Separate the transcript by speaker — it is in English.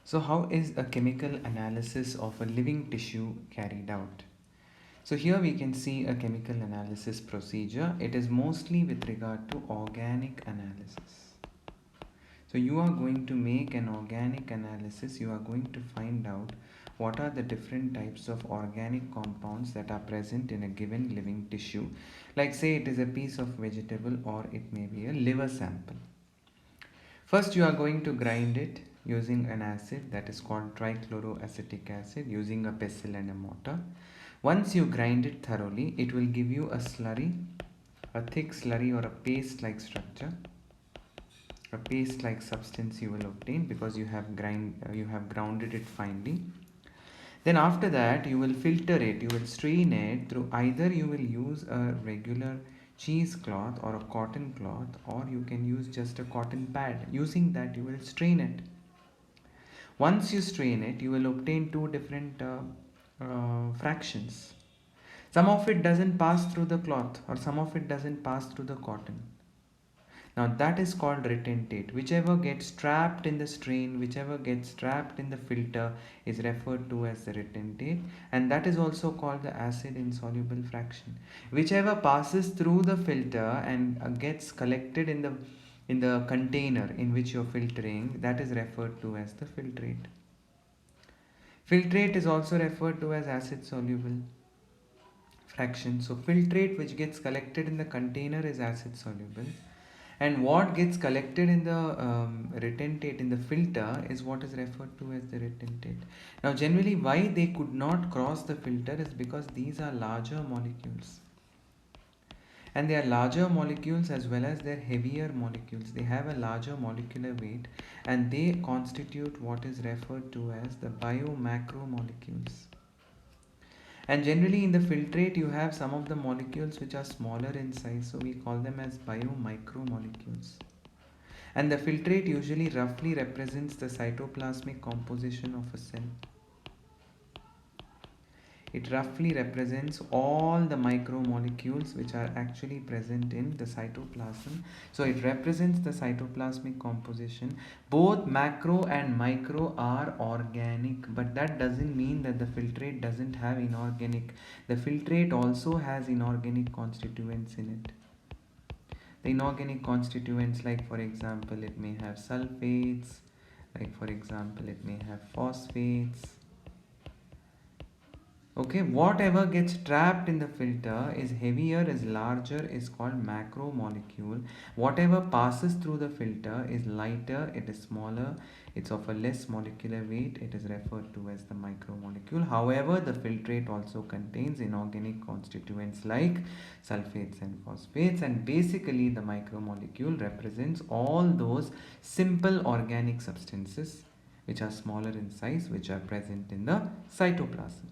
Speaker 1: So how is a chemical analysis of a living tissue carried out? So here we can see a chemical analysis procedure. It is mostly with regard to organic analysis. So you are going to make an organic analysis. You are going to find out what are the different types of organic compounds that are present in a given living tissue. Like say it is a piece of vegetable or it may be a liver sample. First you are going to grind it using an acid that is called trichloroacetic acid using a pestle and a mortar. Once you grind it thoroughly, it will give you a slurry, a thick slurry or a paste like structure. A paste like substance you will obtain because you have grounded it finely. Then after that you will filter it, you will strain it through, either you will use a regular cheesecloth or a cotton cloth, or you can use just a cotton pad. Using that you will strain it. Once you strain it, you will obtain two different fractions. Some of it doesn't pass through the cloth or some of it doesn't pass through the cotton. Now that is called retentate. Whichever gets trapped in the strain, whichever gets trapped in the filter is referred to as the retentate, and that is also called the acid insoluble fraction. Whichever passes through the filter and gets collected in the container in which you're filtering, that is referred to as the filtrate. Filtrate is also referred to as acid soluble fraction. So filtrate which gets collected in the container is acid soluble, and what gets collected in the retentate in the filter is what is referred to as the retentate. Now generally why they could not cross the filter is because these are larger molecules, and they are larger molecules as well as they're heavier molecules. They have a larger molecular weight and they constitute what is referred to as the biomacromolecules. And generally in the filtrate you have some of the molecules which are smaller in size, so we call them as biomicromolecules. And the filtrate usually roughly represents the cytoplasmic composition of a cell. It roughly represents all the micromolecules which are actually present in the cytoplasm. So it represents the cytoplasmic composition. Both macro and micro are organic, but that doesn't mean that the filtrate doesn't have inorganic. The filtrate also has inorganic constituents in it. The inorganic constituents, like for example it may have sulfates, like for example it may have phosphates. Okay, whatever gets trapped in the filter is heavier, is larger, is called macromolecule. Whatever passes through the filter is lighter, it is smaller, it's of a less molecular weight, it is referred to as the micromolecule. However, the filtrate also contains inorganic constituents like sulfates and phosphates, and basically the micromolecule represents all those simple organic substances which are smaller in size, which are present in the cytoplasm.